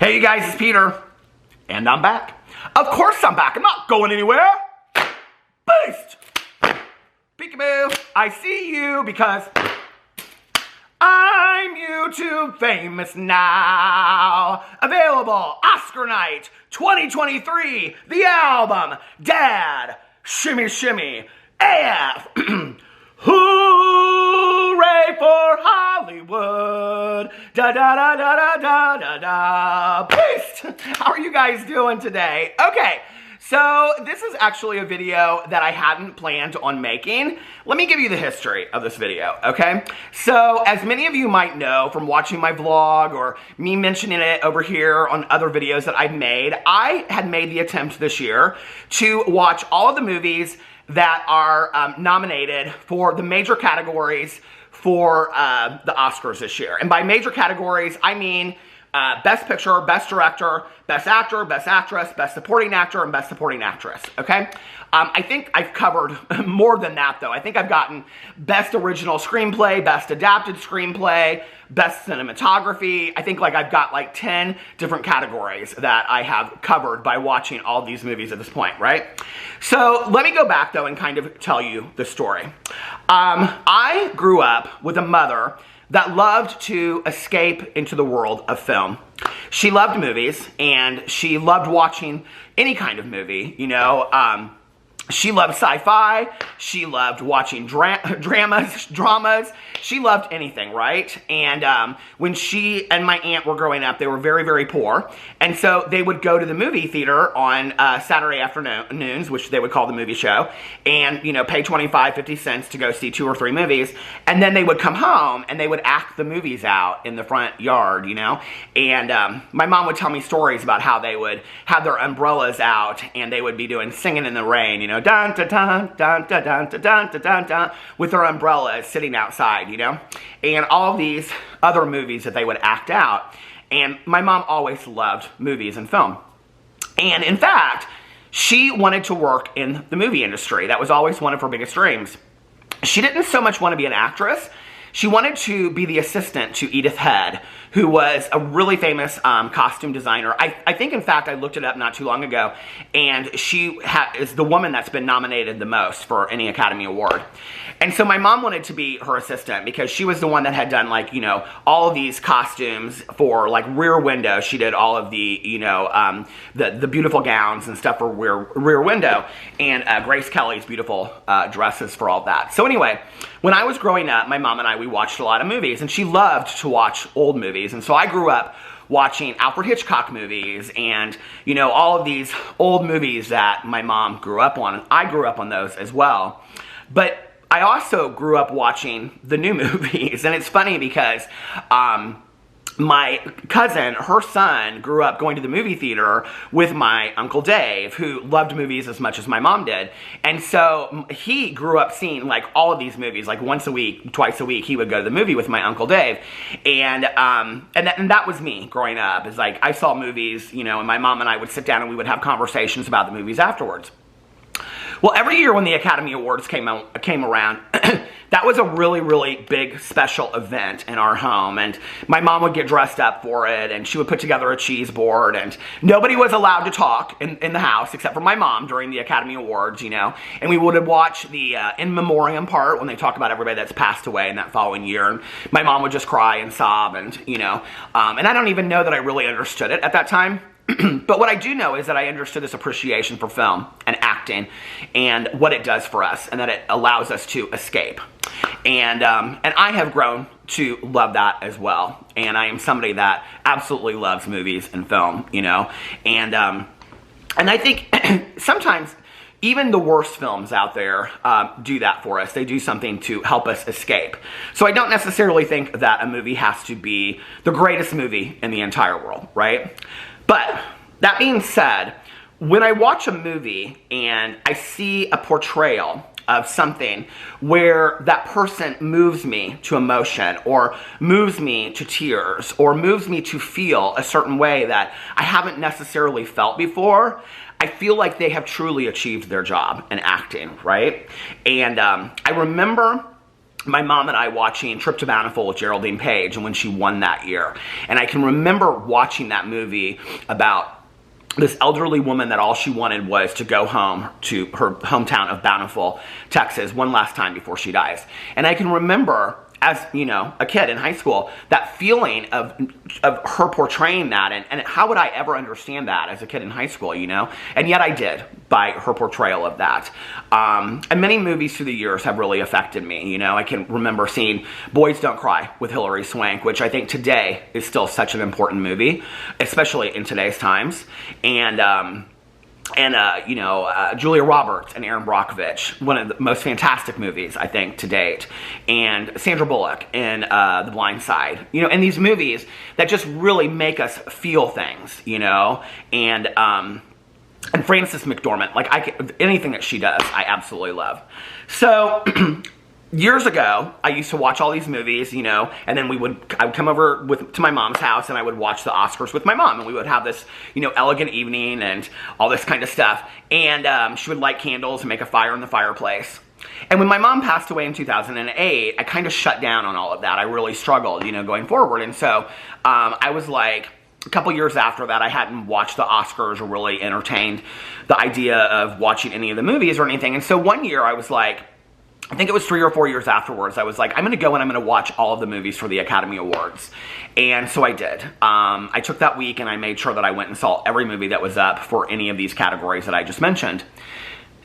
Hey you guys, it's Peter, and I'm back. Of course I'm back, I'm not going anywhere. Boost! Peekaboo, I see you because I'm YouTube famous now. Available Oscar night 2023, the album, Dad, Shimmy Shimmy, AF. Hooray for Hollywood! Da da da da da da da da. Peace! How are you guys doing today? Okay, so this is actually a video that I hadn't planned on making. Let me give you the history of this video, okay? So, as many of you might know from watching my vlog or me mentioning it over here on other videos that I've made, I had made the attempt this year to watch all of the movies that are nominated for the major categories for the Oscars this year. And by major categories, I mean Best Picture, Best Director, Best Actor, Best Actress, Best Supporting Actor, and Best Supporting Actress, okay? I think I've covered more than that, though. I think I've gotten Best Original Screenplay, Best Adapted Screenplay, Best Cinematography. I think I've got 10 different categories that I have covered by watching all these movies at this point, right? So let me go back, though, and kind of tell you the story. I grew up with a mother that loved to escape into the world of film. She loved movies, and she loved watching any kind of movie, you know. She loved sci-fi, she loved watching dramas, she loved anything, right? And when she and my aunt were growing up, they were very, very poor, and so they would go to the movie theater on Saturday afternoons, which they would call the movie show, and, you know, pay 25, 50 cents to go see 2 or 3 movies, and then they would come home and they would act the movies out in the front yard, you know, and my mom would tell me stories about how they would have their umbrellas out and they would be doing Singing in the Rain, you know, dun dun dun dun dun dun dun dun dun dun, with their umbrellas sitting outside, you know, and all of these other movies that they would act out. And my mom always loved movies and film. And in fact, she wanted to work in the movie industry. That was always one of her biggest dreams. She didn't so much want to be an actress. She wanted to be the assistant to Edith Head, who was a really famous costume designer. I think, in fact, I looked it up not too long ago, and she is the woman that's been nominated the most for any Academy Award. And so my mom wanted to be her assistant because she was the one that had done, you know, all of these costumes for, Rear Window. She did all of the, you know, the beautiful gowns and stuff for Rear Window, and Grace Kelly's beautiful dresses for all that. So anyway, when I was growing up, my mom and I, we watched a lot of movies, and she loved to watch old movies. And so I grew up watching Alfred Hitchcock movies and, you know, all of these old movies that my mom grew up on. And I grew up on those as well. But I also grew up watching the new movies. And it's funny because my cousin, her son, grew up going to the movie theater with my Uncle Dave, who loved movies as much as my mom did. And so he grew up seeing all of these movies, once a week, twice a week, he would go to the movie with my Uncle Dave. And that was me growing up. It's I saw movies, you know, and my mom and I would sit down and we would have conversations about the movies afterwards. Well, every year when the Academy Awards came around, that was a really, really big special event in our home, and my mom would get dressed up for it, and she would put together a cheese board, and nobody was allowed to talk in the house except for my mom during the Academy Awards, you know, and we would watch the in memoriam part when they talk about everybody that's passed away in that following year, and my mom would just cry and sob, and, you know, and I don't even know that I really understood it at that time. But what I do know is that I understood this appreciation for film and acting and what it does for us, and that it allows us to escape. And I have grown to love that as well. And I am somebody that absolutely loves movies and film, you know. And I think sometimes even the worst films out there do that for us. They do something to help us escape. So I don't necessarily think that a movie has to be the greatest movie in the entire world, right? But that being said, when I watch a movie and I see a portrayal of something where that person moves me to emotion or moves me to tears or moves me to feel a certain way that I haven't necessarily felt before, I feel like they have truly achieved their job in acting, right? And I remember my mom and I watching Trip to Bountiful with Geraldine Page, and when she won that year. And I can remember watching that movie about this elderly woman that all she wanted was to go home to her hometown of Bountiful, Texas, one last time before she dies. And I can remember, as, you know, a kid in high school, that feeling of her portraying that, and how would I ever understand that as a kid in high school, you know? And yet I did, by her portrayal of that. And many movies through the years have really affected me, you know? I can remember seeing Boys Don't Cry with Hilary Swank, which I think today is still such an important movie, especially in today's times. And Julia Roberts and Aaron Brockovich, one of the most fantastic movies, I think, to date. And Sandra Bullock in The Blind Side. You know, and these movies that just really make us feel things, you know? And Frances McDormand, like, anything that she does, I absolutely love. So, years ago, I used to watch all these movies, you know, and then I would come over to my mom's house, and I would watch the Oscars with my mom, and we would have this, you know, elegant evening and all this kind of stuff. And she would light candles and make a fire in the fireplace. And when my mom passed away in 2008, I kind of shut down on all of that. I really struggled, you know, going forward. And so I was like, a couple years after that, I hadn't watched the Oscars or really entertained the idea of watching any of the movies or anything. And so one year I was like, I think it was 3 or 4 years afterwards, I was like, I'm going to go and I'm going to watch all of the movies for the Academy Awards. And so I did. I took that week and I made sure that I went and saw every movie that was up for any of these categories that I just mentioned.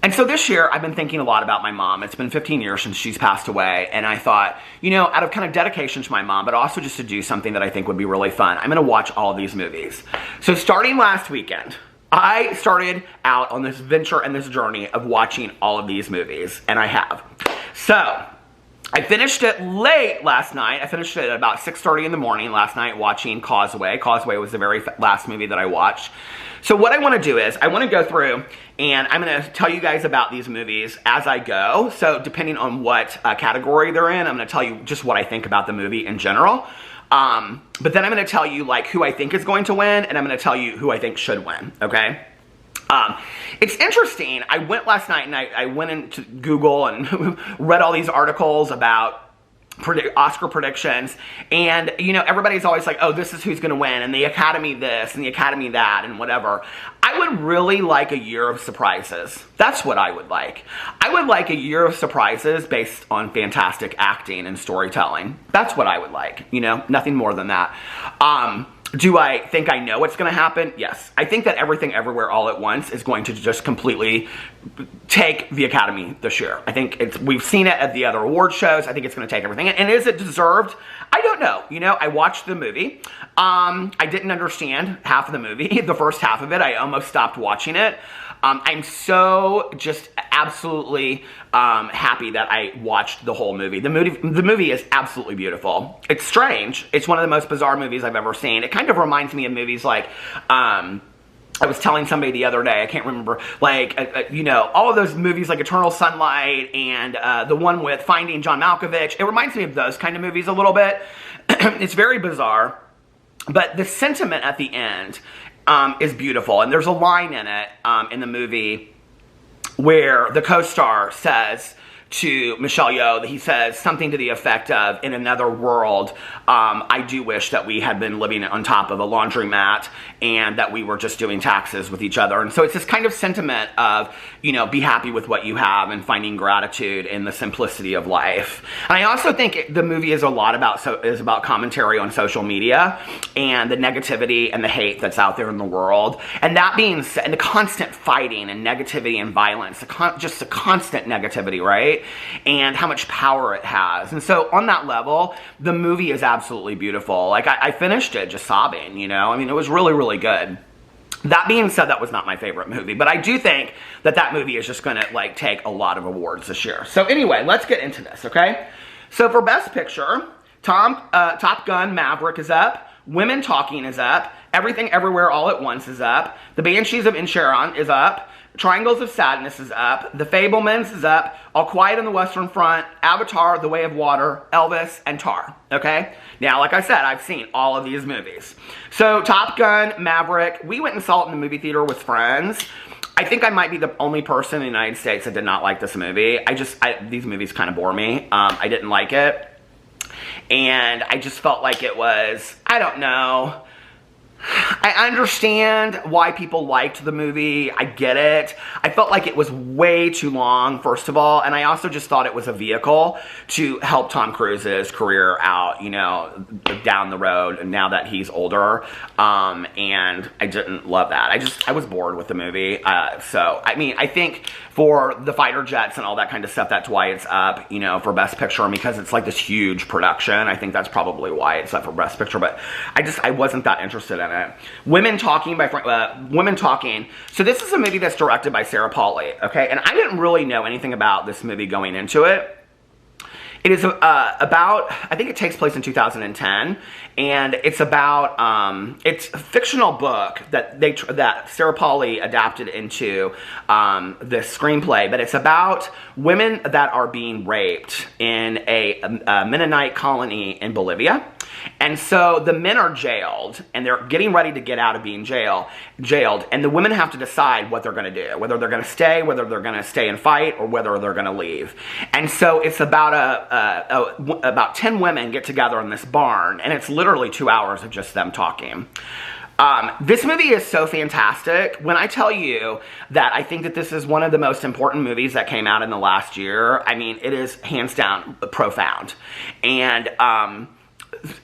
And so this year, I've been thinking a lot about my mom. It's been 15 years since she's passed away, and I thought, you know, out of kind of dedication to my mom, but also just to do something that I think would be really fun, I'm going to watch all of these movies. So starting last weekend, I started out on this venture and this journey of watching all of these movies, and I have. So, I finished it late last night. I finished it at about 6:30 in the morning last night watching Causeway. Causeway was the very last movie that I watched. So what I want to do is, I want to go through and I'm going to tell you guys about these movies as I go. So depending on what category they're in, I'm going to tell you just what I think about the movie in general. But then I'm going to tell you like who I think is going to win, and I'm going to tell you who I think should win, okay? It's interesting. I went last night and I went into Google and read all these articles about Oscar predictions, and you know, everybody's always like, oh, this is who's going to win, and the Academy this and the Academy that and whatever. I would really like a year of surprises. That's what I would like. I would like a year of surprises based on fantastic acting and storytelling. That's what I would like, you know, nothing more than that. Do I think I know what's going to happen? Yes. I think that Everything Everywhere All at Once is going to just completely take the Academy this year. I think we've seen it at the other award shows. I think it's going to take everything. And is it deserved? I don't know. You know, I watched the movie. I didn't understand half of the movie. The first half of it, I almost stopped watching it. I'm so just absolutely happy that I watched the whole movie. The movie is absolutely beautiful. It's strange. It's one of the most bizarre movies I've ever seen. It kind of reminds me of movies like, I was telling somebody the other day, I can't remember, like, you know, all of those movies like Eternal Sunlight and the one with Finding John Malkovich. It reminds me of those kind of movies a little bit. It's very bizarre, but the sentiment at the end is beautiful. And there's a line in it, in the movie, where the co-star says to Michelle Yeoh, he says something to the effect of, in another world, I do wish that we had been living on top of a laundromat and that we were just doing taxes with each other. And so it's this kind of sentiment of, you know, be happy with what you have and finding gratitude in the simplicity of life. And I also think the movie is a lot about commentary on social media and the negativity and the hate that's out there in the world. And that being said, and the constant fighting and negativity and violence, just the constant negativity, right? And how much power it has. And so on that level, the movie is absolutely beautiful. Like, I finished it just sobbing, you know? I mean, it was really, really good. That being said, that was not my favorite movie, but I do think that that movie is just gonna, like, take a lot of awards this year. So anyway, let's get into this, okay? So for Best Picture, Top Gun Maverick is up, Women Talking is up, Everything Everywhere All at Once is up, The Banshees of Inisherin is up, Triangles of Sadness is up, The Fabelmans is up, All Quiet on the Western Front, Avatar, The Way of Water, Elvis, and Tar, okay? Now, like I said, I've seen all of these movies. So, Top Gun, Maverick, we went and saw it in the movie theater with friends. I think I might be the only person in the United States that did not like this movie. These movies kind of bore me. I didn't like it. And I just felt like it was, I don't know. I understand why people liked the movie. I get it. I felt like it was way too long, first of all, and I also just thought it was a vehicle to help Tom Cruise's career out, you know, down the road now that he's older, and I didn't love that. I was bored with the movie, so, I mean, I think for the fighter jets and all that kind of stuff, that's why it's up, you know, for Best Picture, because it's like this huge production. I think that's probably why it's up for Best Picture, but I wasn't that interested in it. Women Talking by Women Talking. So this is a movie that's directed by Sarah Polley, okay? And I didn't really know anything about this movie going into it. It is about, I think it takes place in 2010, and it's about, it's a fictional book that Sarah Polley adapted into this screenplay, but it's about women that are being raped in a Mennonite colony in Bolivia. And so the men are jailed, and they're getting ready to get out of being jailed, and the women have to decide what they're going to do, whether they're going to stay, whether they're going to stay and fight, or whether they're going to leave. And so it's about about 10 women get together in this barn, and it's literally 2 hours of just them talking. This movie is so fantastic. When I tell you that I think that this is one of the most important movies that came out in the last year, I mean, it is hands down profound. And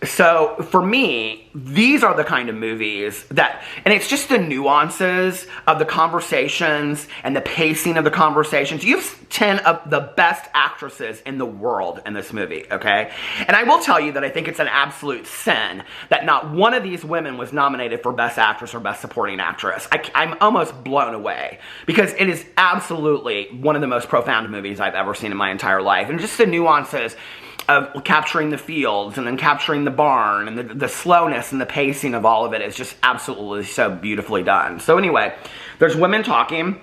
so for me, these are the kind of movies that, and it's just the nuances of the conversations and the pacing of the conversations. You have 10 of the best actresses in the world in this movie, okay? And I will tell you that I think it's an absolute sin that not one of these women was nominated for Best Actress or Best Supporting Actress. I'm almost blown away, because it is absolutely one of the most profound movies I've ever seen in my entire life. And just the nuances of capturing the fields and then capturing the barn, and the slowness and the pacing of all of it is just absolutely so beautifully done. So anyway, there's women talking.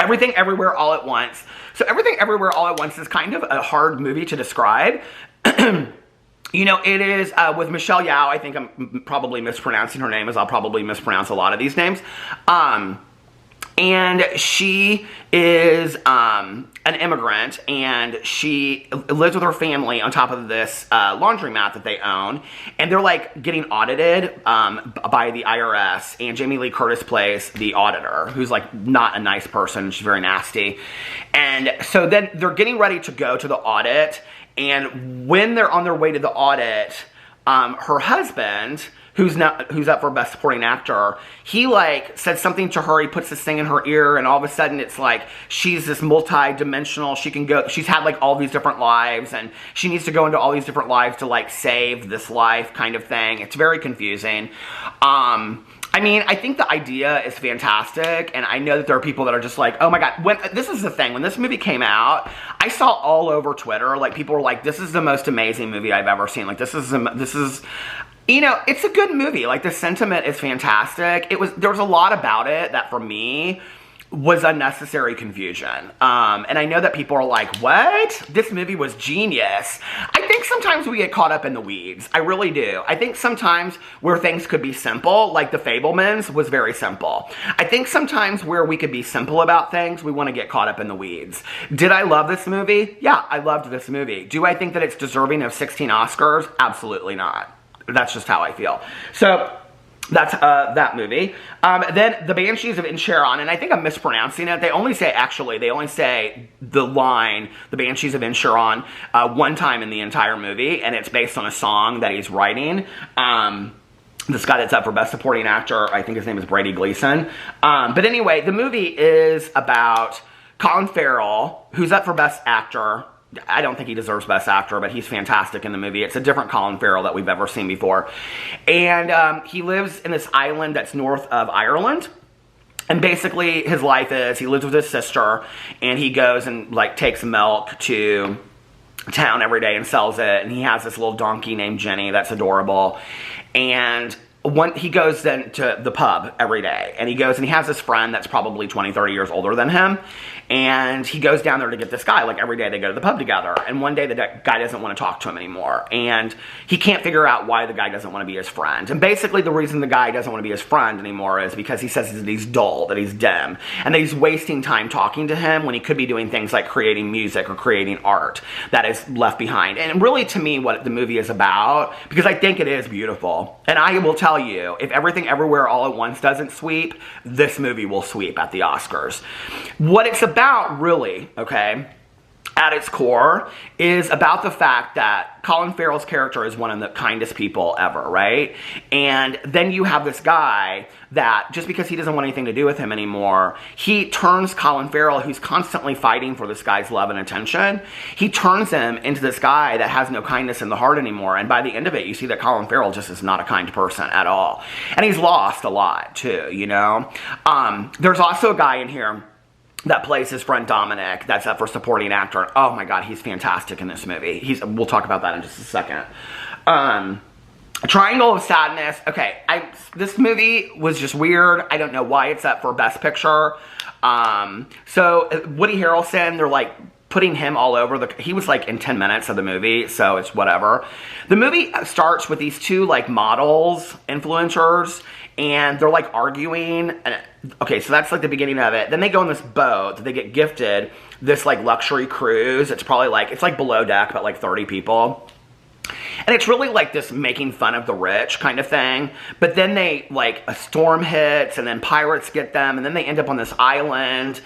Everything Everywhere All at Once. So Everything Everywhere All at Once is kind of a hard movie to describe. You know, it is with Michelle Yeoh. I think I'm probably mispronouncing her name, as I'll probably mispronounce a lot of these names. And she is an immigrant, and she lives with her family on top of this laundromat that they own, and they're like getting audited by the IRS, and Jamie Lee Curtis plays the auditor, who's like not a nice person. She's very nasty. And so then they're getting ready to go to the audit, and when they're on their way to the audit, her husband, who's up for Best Supporting Actor, he like said something to her. He puts this thing in her ear, and all of a sudden it's like she's this multi-dimensional. She's had like all these different lives, and she needs to go into all these different lives to like save this life kind of thing. It's very confusing. I mean, I think the idea is fantastic, and I know that there are people that are just like, oh my god, this is the thing, when this movie came out, I saw all over Twitter, like, people were like, this is the most amazing movie I've ever seen, like, this is, you know, it's a good movie, like, the sentiment is fantastic. There was a lot about it that, for me, was unnecessary confusion. And I know that people are like, what? This movie was genius. I think sometimes we get caught up in the weeds. I really do. I think sometimes where things could be simple, like The Fabelmans was very simple. I think sometimes where we could be simple about things, we want to get caught up in the weeds. Did I love this movie? Yeah, I loved this movie. Do I think that it's deserving of 16 Oscars? Absolutely not. That's just how I feel. So that's that movie. Then The Banshees of Inisherin, and I think I'm mispronouncing it. They only say the line, The Banshees of Inisherin, one time in the entire movie, and it's based on a song that he's writing. This guy that's up for Best Supporting Actor, I think his name is Brady Gleason. But anyway, the movie is about Colin Farrell, who's up for Best Actor. I don't think he deserves Best Actor, but he's fantastic in the movie. It's a different Colin Farrell that we've ever seen before. And he lives in this island that's north of Ireland. And basically, his life is, he lives with his sister, and he goes and, like, takes milk to town every day and sells it. And he has this little donkey named Jenny that's adorable. And he goes then to the pub every day, and he goes and he has this friend that's probably 20, 30 years older than him, and he goes down there to get this guy. Like, every day they go to the pub together, and one day the guy doesn't want to talk to him anymore, and he can't figure out why the guy doesn't want to be his friend. And basically the reason the guy doesn't want to be his friend anymore is because he says that he's dull, that he's dim, and that he's wasting time talking to him when he could be doing things like creating music or creating art that is left behind. And really, to me, what the movie is about, because I think it is beautiful, and I will tell you, if Everything Everywhere All at Once doesn't sweep, this movie will sweep at the Oscars. What it's about, really, okay, at its core, is about the fact that Colin Farrell's character is one of the kindest people ever, right? And then you have this guy that, just because he doesn't want anything to do with him anymore, he turns Colin Farrell, who's constantly fighting for this guy's love and attention, he turns him into this guy that has no kindness in the heart anymore. And by the end of it, you see that Colin Farrell just is not a kind person at all. And he's lost a lot, too, you know? There's also a guy in here that plays his friend Dominic, that's up for supporting actor. Oh my god, he's fantastic in this movie. We'll talk about that in just a second. Triangle of Sadness. Okay, this movie was just weird. I don't know why it's up for Best Picture. So Woody Harrelson, they're like putting him all over he was like in 10 minutes of the movie, so it's whatever. The movie starts with these two like models, influencers, and they're like arguing, and okay, so that's like the beginning of it. Then they go on this boat, they get gifted this like luxury cruise. It's probably like, it's like Below Deck, but like 30 people. And it's really like this making fun of the rich kind of thing. But then they, like, a storm hits, and then pirates get them, and then they end up on this island.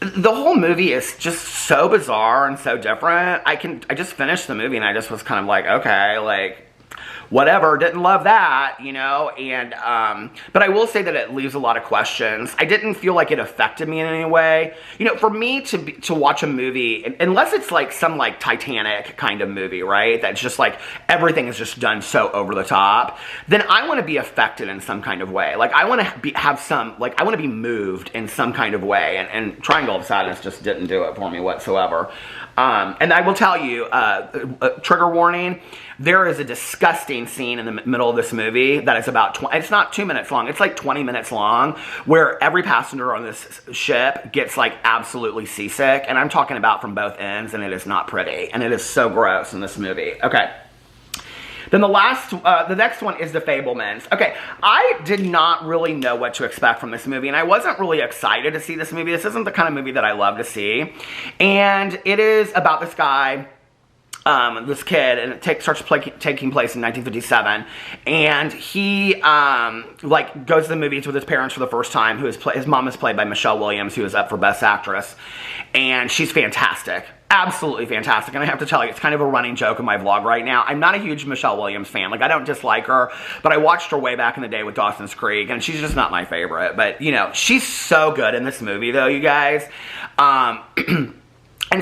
The whole movie is just so bizarre and so different. I just finished the movie, and I just was kind of like, okay, like, whatever, didn't love that, you know, and, but I will say that it leaves a lot of questions. I didn't feel like it affected me in any way. You know, for me to watch a movie, unless it's like some like Titanic kind of movie, right, that's just like, everything is just done so over the top, then I want to be affected in some kind of way. Like, I want to have some, like, I want to be moved in some kind of way, and Triangle of Sadness just didn't do it for me whatsoever. And I will tell you, trigger warning, there is a disgusting scene in the middle of this movie that is about, it's not 2 minutes long, it's like 20 minutes long, where every passenger on this ship gets like absolutely seasick, and I'm talking about from both ends, and it is not pretty, and it is so gross in this movie. Okay. Then the next one is The Fabelmans. Okay, I did not really know what to expect from this movie, and I wasn't really excited to see this movie. This isn't the kind of movie that I love to see. And it is about this guy, this kid, and it starts taking place in 1957, and he like goes to the movies with his parents for the first time. His mom is played by Michelle Williams, who is up for Best Actress, and she's fantastic. Absolutely fantastic. And I have to tell you, it's kind of a running joke in my vlog right now. I'm not a huge Michelle Williams fan. Like, I don't dislike her, but I watched her way back in the day with Dawson's Creek, and she's just not my favorite. But, you know, she's so good in this movie, though, you guys. And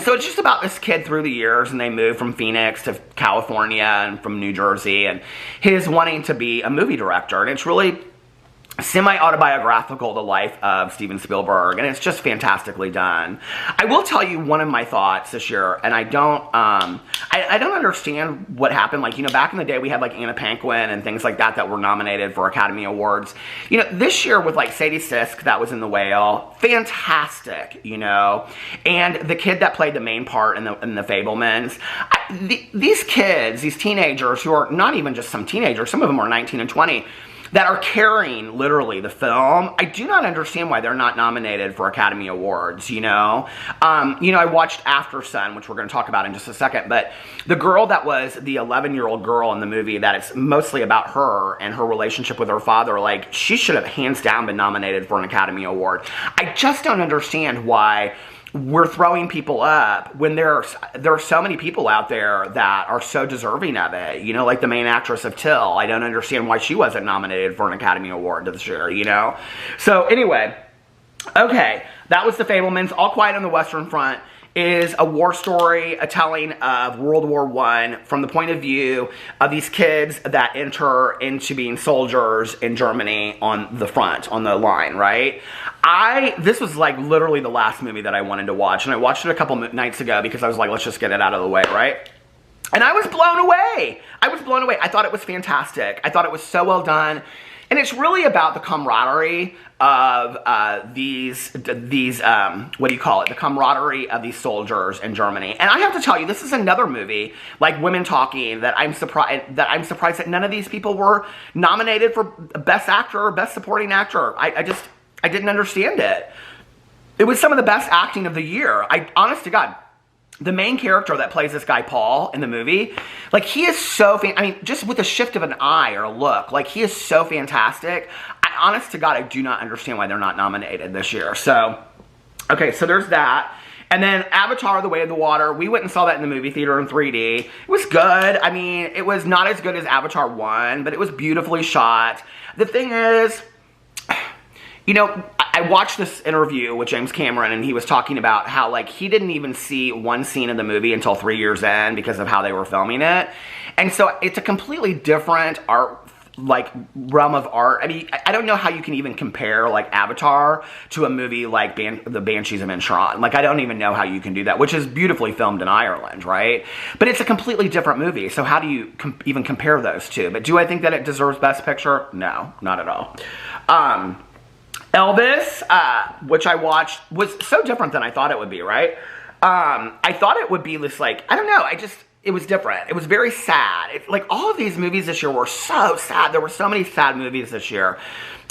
so it's just about this kid through the years, and they move from Phoenix to California and from New Jersey, and his wanting to be a movie director. And it's really semi-autobiographical, the life of Steven Spielberg, and it's just fantastically done. I will tell you one of my thoughts this year, and I don't understand what happened. Like, you know, back in the day, we had like Anna Paquin and things like that were nominated for Academy Awards. You know, this year with like Sadie Sisk, that was in The Whale, fantastic, you know, and the kid that played the main part in the Fabelmans. These kids, these teenagers who are not even just some teenagers, some of them are 19 and 20, that are carrying, literally, the film. I do not understand why they're not nominated for Academy Awards, you know? I watched After Sun, which we're going to talk about in just a second, but the girl that was the 11-year-old girl in the movie, that it's mostly about her and her relationship with her father, like, she should have hands down been nominated for an Academy Award. I just don't understand why we're throwing people up when there are so many people out there that are so deserving of it, you know, like the main actress of Till. I don't understand why she wasn't nominated for an Academy Award this year, you know? So anyway, okay, that was The Fabelmans. All Quiet on the Western Front is a war story, a telling of World War I from the point of view of these kids that enter into being soldiers in Germany on the front, on the line, right? This was like literally the last movie that I wanted to watch, and I watched it a couple nights ago because I was like, let's just get it out of the way, right? And I was blown away. I was blown away. I thought it was fantastic. I thought it was so well done. And it's really about the camaraderie of these what do you call it? The camaraderie of these soldiers in Germany. And I have to tell you, this is another movie like Women Talking that I'm surprised that none of these people were nominated for Best Actor or Best Supporting Actor. I didn't understand it. It was some of the best acting of the year. Honest to God. The main character that plays this guy, Paul, in the movie, like, he is so, I mean, just with a shift of an eye or a look, like, he is so fantastic. Honest to God, I do not understand why they're not nominated this year. So, okay, so there's that. And then Avatar, The Way of the Water, we went and saw that in the movie theater in 3D. It was good. I mean, it was not as good as Avatar 1, but it was beautifully shot. The thing is, you know, I watched this interview with James Cameron, and he was talking about how, like, he didn't even see one scene of the movie until 3 years in because of how they were filming it. And so it's a completely different art, like, realm of art. I mean, I don't know how you can even compare, like, Avatar to a movie like The Banshees of Inisherin. Like, I don't even know how you can do that, which is beautifully filmed in Ireland, right? But it's a completely different movie, so how do you even compare those two? But do I think that it deserves Best Picture? No, not at all. Elvis, which I watched, was so different than I thought it would be, right? I thought it would be this, like, I don't know, it was different. It was very sad. Like, all of these movies this year were so sad. There were so many sad movies this year.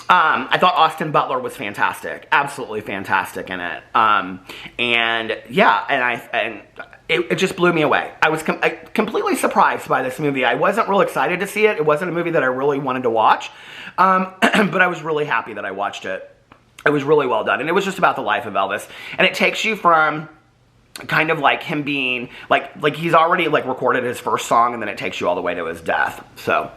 I thought Austin Butler was fantastic. Absolutely fantastic in it. And, yeah, and it just blew me away. I was completely surprised by this movie. I wasn't real excited to see it. It wasn't a movie that I really wanted to watch. But I was really happy that I watched it. It was really well done. And it was just about the life of Elvis. And it takes you from kind of like him being, like he's already, like, recorded his first song, and then it takes you all the way to his death. So,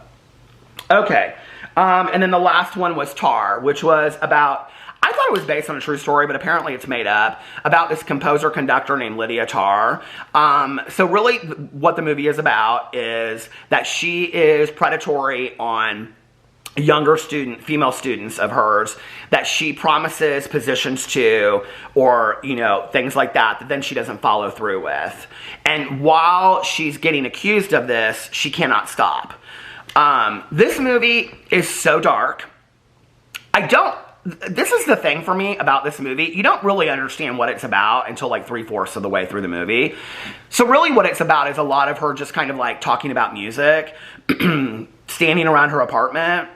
okay. And then the last one was Tar, which was about, I thought it was based on a true story, but apparently it's made up, about this composer-conductor named Lydia Tarr. So really what the movie is about is that she is predatory on younger female students of hers that she promises positions to, or, you know, things like that then she doesn't follow through with. And while she's getting accused of this, she cannot stop. This movie is so dark. This is the thing for me about this movie. You don't really understand what it's about until, like, 3/4 of the way through the movie. So really what it's about is a lot of her just kind of, like, talking about music, standing around her apartment,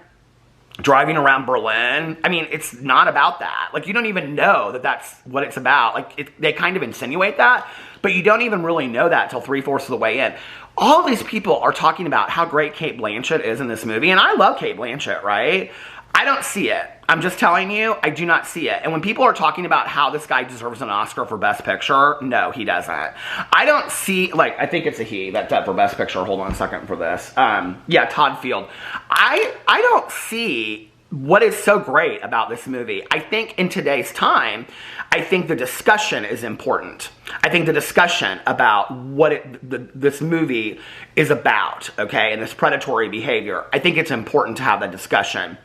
driving around Berlin. I mean, it's not about that. Like, you don't even know that that's what it's about. Like, they kind of insinuate that, but you don't even really know that till 3/4 of the way in. All these people are talking about how great Cate Blanchett is in this movie, and I love Cate Blanchett, right? I don't see it. I'm just telling you, I do not see it. And when people are talking about how this guy deserves an Oscar for Best Picture, no, he doesn't. I don't see, like, I think it's a he that's up for Best Picture. Hold on a second for this. Yeah, Todd Field. I don't see what is so great about this movie. I think in today's time, I think the discussion is important. I think the discussion about what this movie is about, okay, and this predatory behavior, I think it's important to have that discussion.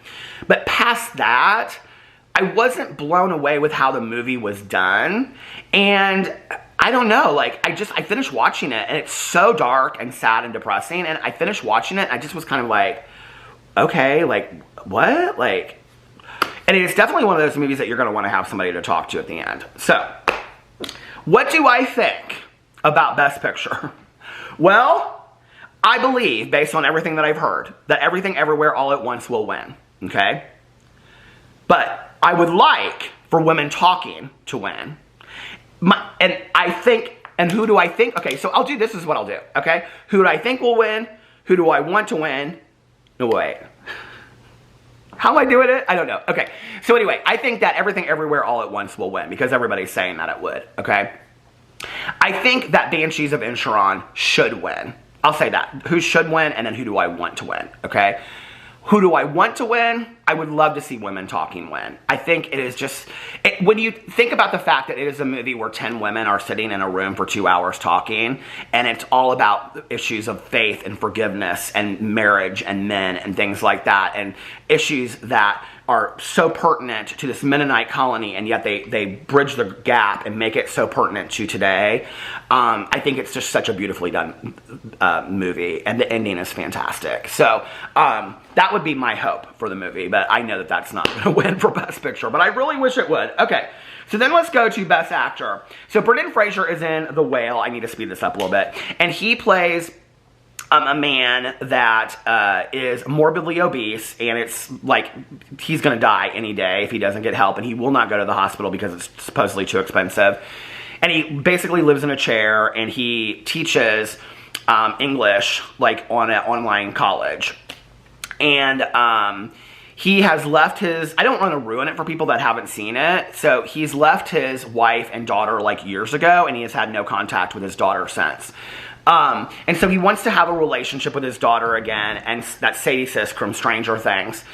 But past that, I wasn't blown away with how the movie was done. And I don't know, like, I finished watching it, and it's so dark and sad and depressing, and I finished watching it, and I just was kind of like, okay, like, what? Like, and it's definitely one of those movies that you're going to want to have somebody to talk to at the end. So, what do I think about Best Picture? Well, I believe, based on everything that I've heard, that Everything Everywhere All at Once will win, okay? But I would like for Women Talking to win. And who do I think? Okay, so this is what I'll do, okay? Who do I think will win? Who do I want to win? No, wait. How am I doing it? I don't know. Okay, so anyway, I think that Everything Everywhere All at Once will win because everybody's saying that it would, okay? I think that Banshees of Inisherin should win. I'll say that. Who should win, and then who do I want to win, okay? Who do I want to win? I would love to see Women Talking win. I think it is just, when you think about the fact that it is a movie where 10 women are sitting in a room for 2 hours talking, and it's all about issues of faith and forgiveness and marriage and men and things like that, and issues that are so pertinent to this Mennonite colony, and yet they bridge the gap and make it so pertinent to today. I think it's just such a beautifully done movie, and the ending is fantastic. So that would be my hope for the movie, but I know that that's not going to win for Best Picture, but I really wish it would. Okay, so then let's go to Best Actor. So Brendan Fraser is in The Whale. I need to speed this up a little bit. And he plays a man that is morbidly obese, and it's like he's going to die any day if he doesn't get help, and he will not go to the hospital because it's supposedly too expensive. And he basically lives in a chair, and he teaches English like on an online college. And he has left his, I don't want to ruin it for people that haven't seen it, so he's left his wife and daughter like years ago, and he has had no contact with his daughter since. And so he wants to have a relationship with his daughter again, and that's Sadie Sisk from Stranger Things.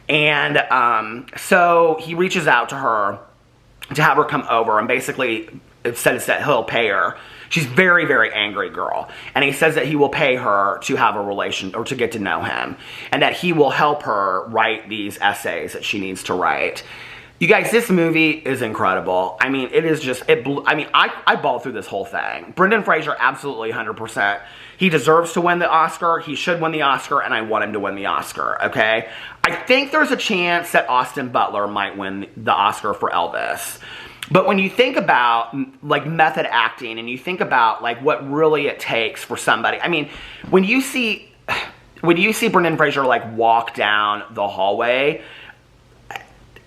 And so he reaches out to her to have her come over, and basically says that he'll pay her. She's very, very angry girl. And he says that he will pay her to have a relation, or to get to know him, and that he will help her write these essays that she needs to write. You guys, this movie is incredible. I mean, it is just, I bawled through this whole thing. Brendan Fraser, absolutely 100%. He deserves to win the Oscar. He should win the Oscar, and I want him to win the Oscar, okay? I think there's a chance that Austin Butler might win the Oscar for Elvis. But when you think about, like, method acting, and you think about, like, what really it takes for somebody, I mean, when you see Brendan Fraser, like, walk down the hallway,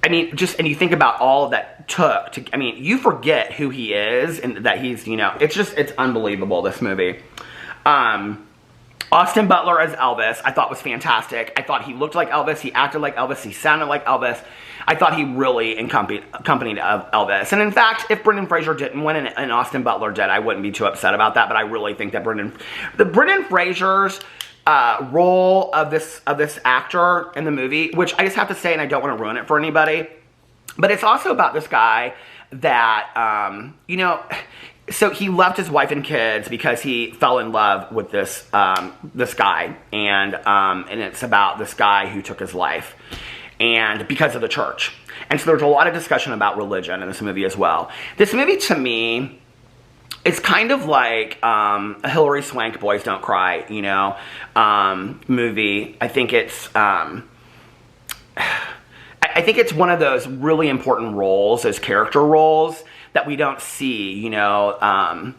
I mean, and you think about all that took to, I mean, you forget who he is, and that he's, you know, it's unbelievable, this movie. Austin Butler as Elvis, I thought was fantastic. I thought he looked like Elvis, he acted like Elvis, he sounded like Elvis. I thought he really accompanied Elvis. And in fact, if Brendan Fraser didn't win and Austin Butler did, I wouldn't be too upset about that, but I really think that Brendan Fraser's role of this actor in the movie, which I just have to say, and I don't want to ruin it for anybody, but it's also about this guy that, you know, so he left his wife and kids because he fell in love with this guy, and it's about this guy who took his life, and because of the church. And so there's a lot of discussion about religion in this movie as well. This movie, to me, it's kind of like a Hilary Swank Boys Don't Cry, you know, movie. I think it's one of those really important roles, those character roles, that we don't see, you know,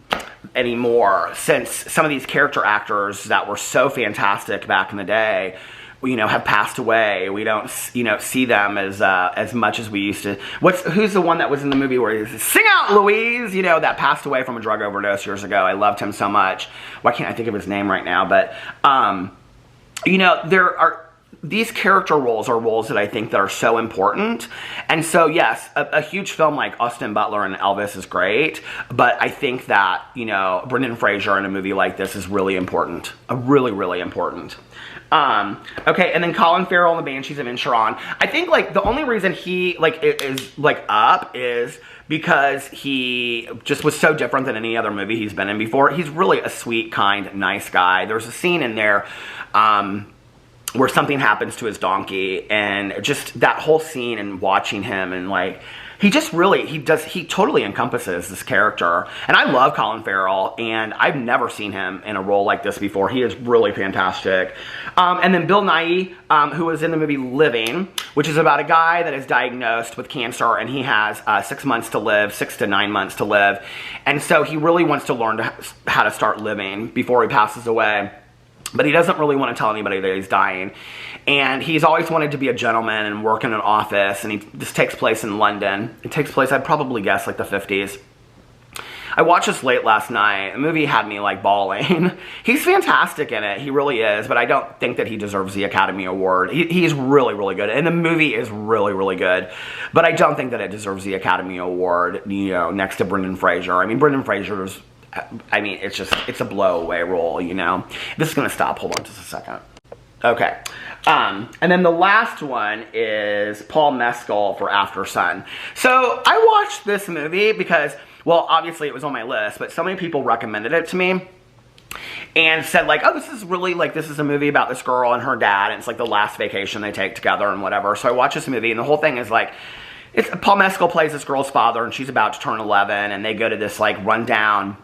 anymore, since some of these character actors that were so fantastic back in the day, you know, have passed away. We don't, you know, see them as much as we used to. Who's the one that was in the movie where he says, "Sing out, Louise," you know, that passed away from a drug overdose years ago. I loved him so much. Why can't I think of his name right now? But, you know, these character roles are roles that I think that are so important. And so, yes, a huge film like Austin Butler and Elvis is great, but I think that, you know, Brendan Fraser in a movie like this is really important. Really, really important. Okay, and then Colin Farrell and the Banshees of Inisherin. I think, like, the only reason he, like, is, like, up is because he just was so different than any other movie he's been in before. He's really a sweet, kind, nice guy. There's a scene in there, where something happens to his donkey, and just that whole scene and watching him, and, like, he totally encompasses this character. And I love Colin Farrell, and I've never seen him in a role like this before. He is really fantastic. And then Bill Nighy, who was in the movie Living, which is about a guy that is diagnosed with cancer, and he has 6 months to live, 6 to 9 months to live. And so he really wants to learn how to start living before he passes away. But he doesn't really want to tell anybody that he's dying. And he's always wanted to be a gentleman and work in an office. And this takes place in London. It takes place, I'd probably guess, like the 50s. I watched this late last night. The movie had me, like, bawling. He's fantastic in it. He really is. But I don't think that he deserves the Academy Award. He's really, really good. And the movie is really, really good. But I don't think that it deserves the Academy Award, you know, next to Brendan Fraser. I mean, Brendan Fraser's, I mean, it's a blow-away role, you know. This is going to stop. Hold on just a second. Okay. And then the last one is Paul Mescal for After Sun. So I watched this movie because, well, obviously it was on my list, but so many people recommended it to me. and said like, oh, this is really like, this is a movie about this girl and her dad, and it's like the last vacation they take together and whatever. So I watch this movie, and the whole thing is like, Paul Mescal plays this girl's father, and she's about to turn 11, and they go to this like rundown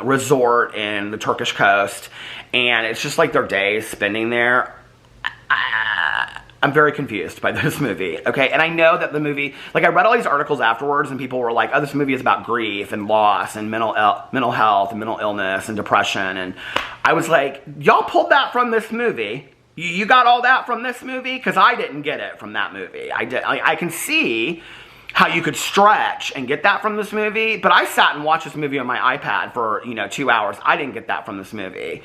resort in the Turkish coast, and it's just like their days spending there. I'm very confused by this movie, okay? And I know that the movie, like I read all these articles afterwards, and people were like, oh, this movie is about grief and loss and mental health and mental illness and depression. And I was like, y'all pulled that from this movie. You got all that from this movie? Because I didn't get it from that movie. I can see how you could stretch and get that from this movie, but I sat and watched this movie on my iPad for, 2 hours. I didn't get that from this movie.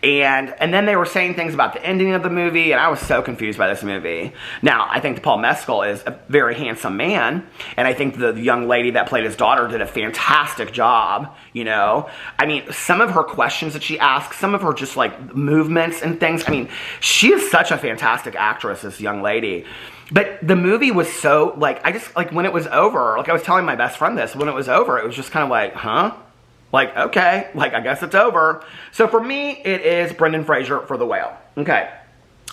And then they were saying things about the ending of the movie, and I was so confused by this movie. Now, I think that Paul Mescal is a very handsome man, and I think the young lady that played his daughter did a fantastic job, I mean, some of her questions that she asks, some of her just like movements and things, I mean, she is such a fantastic actress, this young lady. But the movie was so, like, I just, like, when it was over, like, I was telling my best friend this, when it was over, it was just kind of like, huh? Like, okay, like, I guess it's over. So for me, it is Brendan Fraser for The Whale. Okay.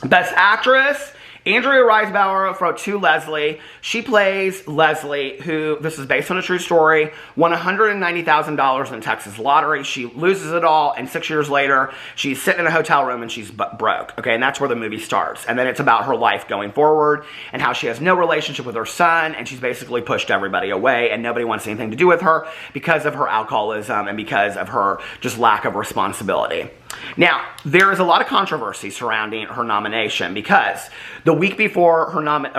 Best Actress, Andrea Riseborough wrote To Leslie. She plays Leslie, who, this is based on a true story, won $190,000 in the Texas lottery. She loses it all, and 6 years later, she's sitting in a hotel room and she's broke. Okay, and that's where the movie starts. And then it's about her life going forward and how she has no relationship with her son, and she's basically pushed everybody away, and nobody wants anything to do with her because of her alcoholism and because of her just lack of responsibility. Now, there is a lot of controversy surrounding her nomination because the week before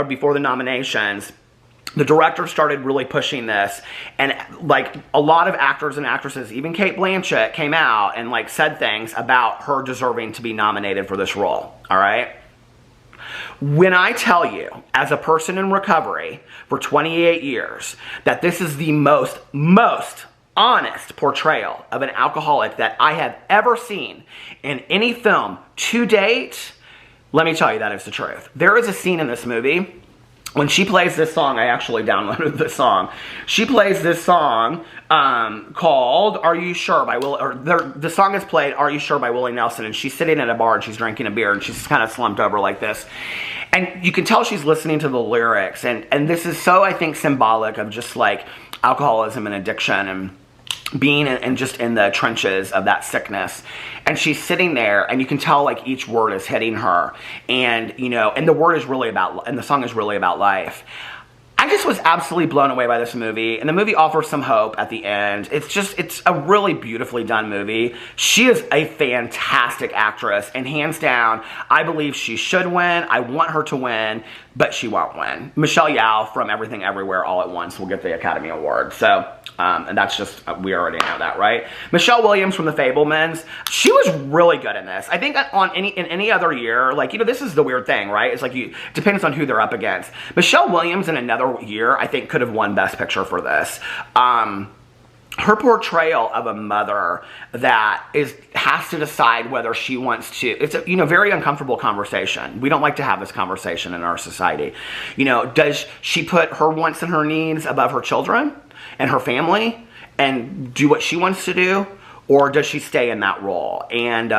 before the nominations, the director started really pushing this, and like a lot of actors and actresses, even Cate Blanchett, came out and like said things about her deserving to be nominated for this role. All right. When I tell you, as a person in recovery for 28 years, that this is the most honest portrayal of an alcoholic that I have ever seen in any film to date, let me tell you that is the truth. There is a scene in this movie when she plays this song. I actually downloaded this song. She plays this song called Are You Sure by the song is played Are You Sure by Willie Nelson, and she's sitting at a bar and she's drinking a beer and she's kind of slumped over like this. And you can tell she's listening to the lyrics, and this is so, I think, symbolic of just like alcoholism and addiction and being just in the trenches of that sickness. And she's sitting there, and you can tell like each word is hitting her, and and the word is really about, and the song is really about life. I just was absolutely blown away by this movie, and the movie offers some hope at the end. It's a really beautifully done movie. She is a fantastic actress, and hands down, I believe she should win. I want her to win, but she won't win. Michelle Yeoh from Everything Everywhere All at Once will get the Academy Award. So, and that's just, we already know that, right? Michelle Williams from The Fabelmans, she was really good in this. I think in any other year, like, this is the weird thing, right? It's like, it depends on who they're up against. Michelle Williams in another year, I think, could have won Best Picture for this. Her portrayal of a mother that has to decide whether she wants to, it's a very uncomfortable conversation. We don't like to have this conversation in our society. Does she put her wants and her needs above her children and her family and do what she wants to do? Or does she stay in that role? And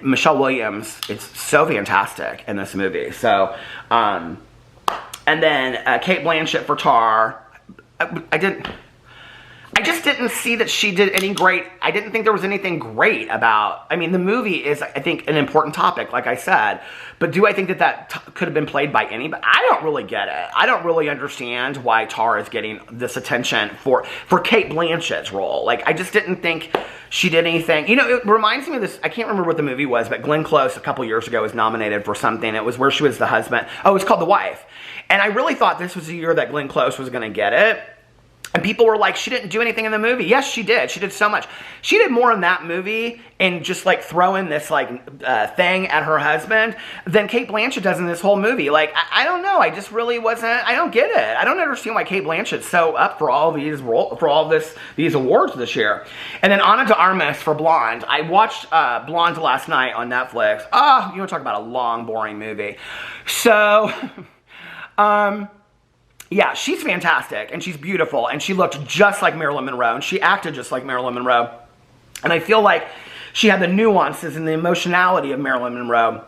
Michelle Williams is so fantastic in this movie. So, and then Cate Blanchett for Tar. I just didn't see that she did any great. I didn't think there was anything great about. I mean, the movie is, I think, an important topic, like I said. But do I think that could have been played by anybody? I don't really get it. I don't really understand why Tar is getting this attention for Cate Blanchett's role. Like, I just didn't think she did anything. It reminds me of this. I can't remember what the movie was, but Glenn Close a couple years ago was nominated for something. It was where she was the husband. Oh, it was called The Wife. And I really thought this was the year that Glenn Close was going to get it. And people were like, she didn't do anything in the movie. Yes, she did. She did so much. She did more in that movie and just like throwing this like thing at her husband than Cate Blanchett does in this whole movie. Like, I don't know. I just really wasn't. I don't get it. I don't understand why Cate Blanchett's so up for all these awards this year. And then Ana de Armas for Blonde. I watched Blonde last night on Netflix. Oh, you want to talk about a long, boring movie. So, yeah, she's fantastic, and she's beautiful, and she looked just like Marilyn Monroe, and she acted just like Marilyn Monroe. And I feel like she had the nuances and the emotionality of Marilyn Monroe.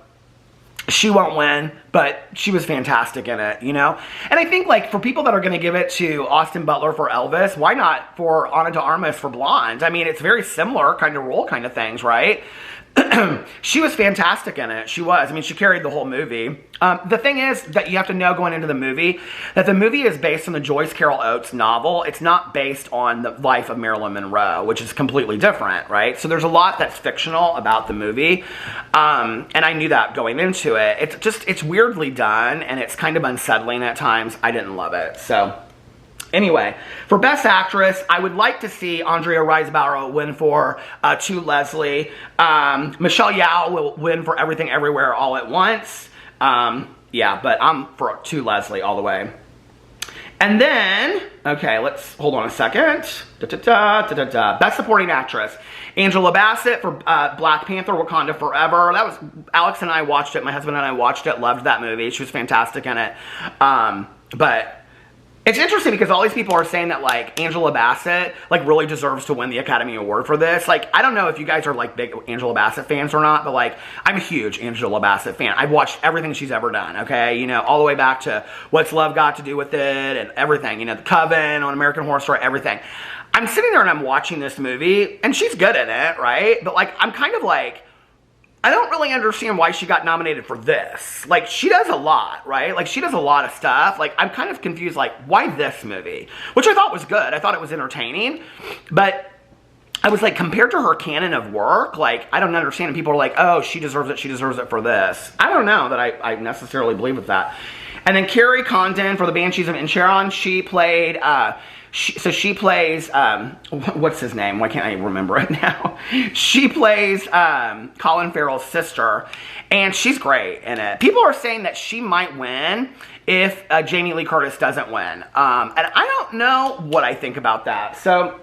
She won't win, but she was fantastic in it, you know? And I think, like, for people that are going to give it to Austin Butler for Elvis, why not for Ana de Armas for Blonde? I mean, it's very similar kind of role kind of things, right? She was fantastic in it. She was. I mean, she carried the whole movie. The thing is that you have to know going into the movie that the movie is based on the Joyce Carol Oates novel. It's not based on the life of Marilyn Monroe, which is completely different, right? So there's a lot that's fictional about the movie, and I knew that going into it. It's weirdly done, and it's kind of unsettling at times. I didn't love it, so... Anyway, for Best Actress, I would like to see Andrea Riseborough win for To Leslie. Michelle Yeoh will win for Everything Everywhere All at Once. Yeah, but I'm for To Leslie all the way. And then, okay, let's hold on a second. Best Supporting Actress. Angela Bassett for Black Panther, Wakanda Forever. That was, Alex and I watched it. My husband and I watched it. Loved that movie. She was fantastic in it. But... it's interesting because all these people are saying that, like, Angela Bassett, like, really deserves to win the Academy Award for this. Like, I don't know if you guys are, like, big Angela Bassett fans or not, but, like, I'm a huge Angela Bassett fan. I've watched everything she's ever done, okay? You know, all the way back to What's Love Got to Do with It and everything. You know, The Coven, on American Horror Story, everything. I'm sitting there and I'm watching this movie, and she's good in it, right? But, like, I'm kind of like... I don't really understand why she got nominated for this. Like, she does a lot, right? Like, she does a lot of stuff. Like, I'm kind of confused, like, why this movie? Which I thought was good. I thought it was entertaining. But I was like, compared to her canon of work, like, I don't understand. And people are like, oh, she deserves it for this. I don't know that I necessarily believe with that. And then Carrie Condon for The Banshees of Inisherin. She played... she plays, what's his name? Why can't I remember it now? She plays Colin Farrell's sister, and she's great in it. People are saying that she might win if Jamie Lee Curtis doesn't win. And I don't know what I think about that. So,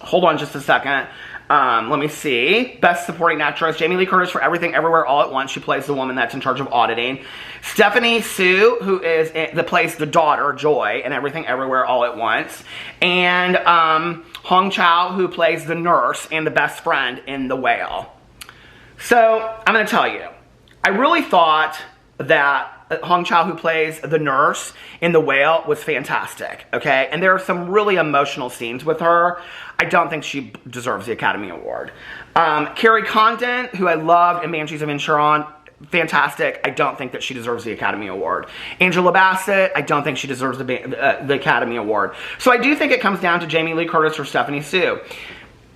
hold on just a second. Let me see. Best Supporting Actress, Jamie Lee Curtis for Everything Everywhere All at Once. She plays the woman that's in charge of auditing. Stephanie Sue, who plays the daughter, Joy, in Everything Everywhere All at Once. And Hong Chow, who plays the nurse and the best friend in The Whale. So, I'm going to tell you. I really thought that Hong Chow, who plays the nurse in The Whale, was fantastic, okay? And there are some really emotional scenes with her. I don't think she deserves the Academy Award. Carrie Condon, who I loved in Banshees of Inisherin, fantastic. I don't think that she deserves the Academy Award. Angela Bassett, I don't think she deserves the Academy Award. So I do think it comes down to Jamie Lee Curtis or Stephanie Sue.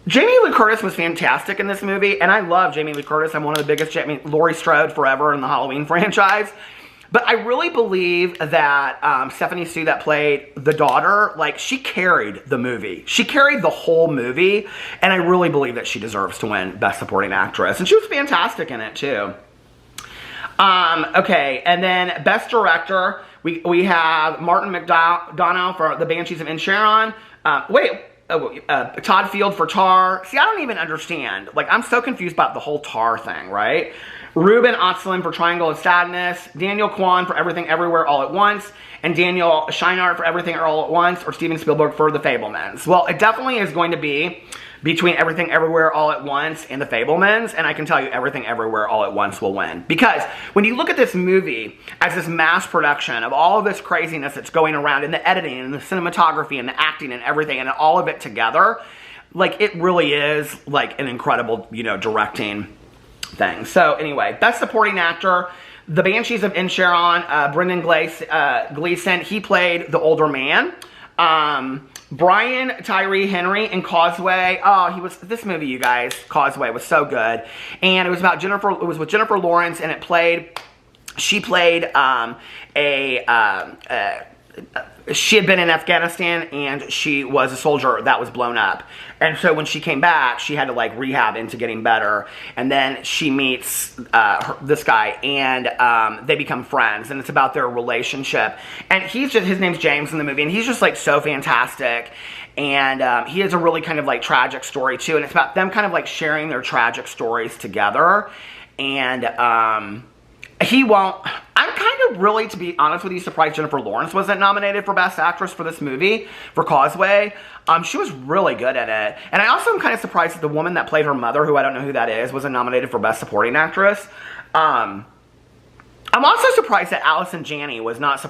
Jamie Lee Curtis was fantastic in this movie, and I love Jamie Lee Curtis. I'm one of the biggest Laurie Strode forever in the Halloween franchise. But I really believe that Stephanie Sue, that played the daughter, like, she carried the movie. She carried the whole movie, and I really believe that she deserves to win Best Supporting Actress. And she was fantastic in it, too. Okay, and then Best Director, we have Martin McDonough for The Banshees of Inisherin. Todd Field for Tar. See, I don't even understand. Like, I'm so confused about the whole Tar thing, right? Ruben Östlund for Triangle of Sadness, Daniel Kwan for Everything Everywhere All at Once, and Daniel Scheinert for Everything All at Once, or Steven Spielberg for The Fabelmans. Well, it definitely is going to be between Everything Everywhere All at Once and The Fabelmans, and I can tell you Everything Everywhere All at Once will win. Because when you look at this movie as this mass production of all of this craziness that's going around, and the editing, and the cinematography, and the acting, and everything, and all of it together, like, it really is, like, an incredible, you know, directing thing. So anyway, Best Supporting Actor, The Banshees of Inisherin, Brendan Gleeson, he played the older man. Brian Tyree Henry in Causeway. Oh, this movie, you guys, Causeway, was so good. And it was about it was with Jennifer Lawrence, and she played she had been in Afghanistan, and she was a soldier that was blown up. And so when she came back, she had to, like, rehab into getting better. And then she meets this guy, and they become friends. And it's about their relationship. And his name's James in the movie, and he's just, like, so fantastic. And he has a really kind of, like, tragic story, too. And it's about them kind of, like, sharing their tragic stories together. And I'm kind actually really, to be honest with you, surprised Jennifer Lawrence wasn't nominated for Best Actress for this movie, for Causeway. She was really good at it. And I also am kind of surprised that the woman that played her mother, who I don't know who that is, wasn't nominated for Best Supporting Actress. I'm also surprised that Allison Janney was not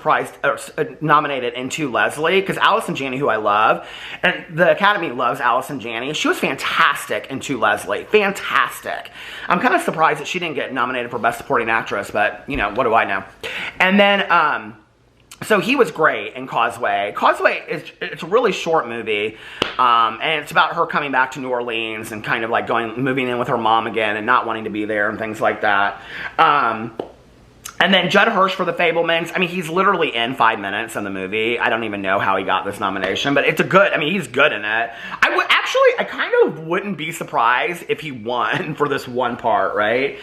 nominated into Leslie, because Allison Janney, who I love, and the Academy loves Allison Janney, she was fantastic into Leslie. Fantastic. I'm kind of surprised that she didn't get nominated for Best Supporting Actress, but, you know, what do I know? And then, so he was great in Causeway. Causeway it's a really short movie, and it's about her coming back to New Orleans and kind of like moving in with her mom again and not wanting to be there and things like that. And then Judd Hirsch for The Fabelmans. I mean, he's literally in 5 minutes in the movie. I don't even know how he got this nomination, but it's he's good in it. I kind of wouldn't be surprised if he won for this one part, right?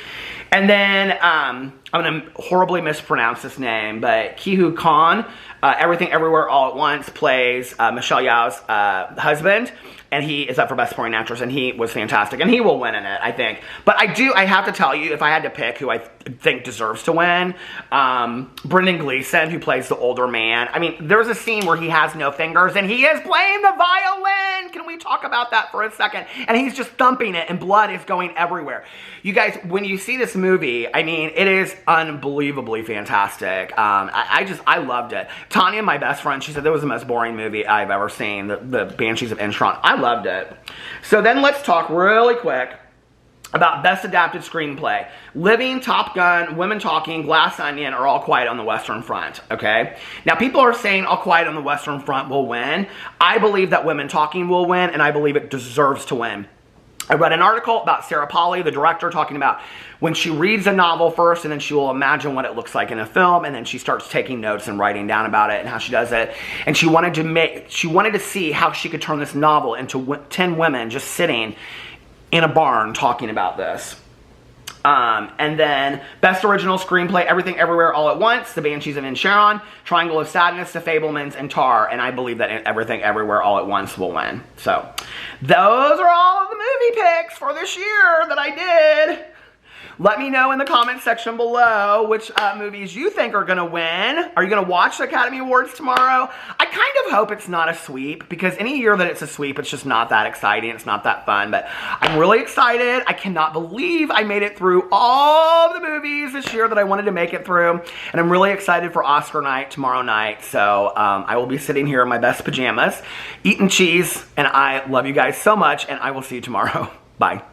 And then, I'm going to horribly mispronounce this name, but Ki-Hu Kwan, Everything Everywhere All at Once, plays Michelle Yeoh's husband. And he is up for Best Supporting Actress, and he was fantastic. And he will win in it, I think. But I have to tell you, if I had to pick who I think deserves to win, Brendan Gleeson, who plays the older man. I mean, there's a scene where he has no fingers, and he is playing the violin. Can we talk about that for a second? And he's just thumping it, and blood is going everywhere. You guys, when you see this movie, I mean, it is unbelievably fantastic. I loved it. Tanya, my best friend, she said that was the most boring movie I've ever seen, the Banshees of Inisherin. I loved it. So then let's talk really quick about Best Adapted Screenplay. Living, Top Gun, Women Talking, Glass Onion are All Quiet on the Western Front, okay? Now, people are saying All Quiet on the Western Front will win. I believe that Women Talking will win, and I believe it deserves to win. I read an article about Sarah Polley, the director, talking about when she reads a novel first, and then she will imagine what it looks like in a film, and then she starts taking notes and writing down about it and how she does it. And she wanted to see how she could turn this novel into 10 women just sitting in a barn talking about this. And then Best Original Screenplay, Everything Everywhere All at Once, The Banshees of Inisherin, Triangle of Sadness, The Fabelmans, and Tar. And I believe that Everything Everywhere All at Once will win. So, those are all of the movie picks for this year that I did. Let me know in the comment section below which movies you think are going to win. Are you going to watch the Academy Awards tomorrow? I kind of hope it's not a sweep, because any year that it's a sweep, it's just not that exciting. It's not that fun, but I'm really excited. I cannot believe I made it through all of the movies this year that I wanted to make it through, and I'm really excited for Oscar night tomorrow night. So I will be sitting here in my best pajamas, eating cheese, and I love you guys so much, and I will see you tomorrow. Bye.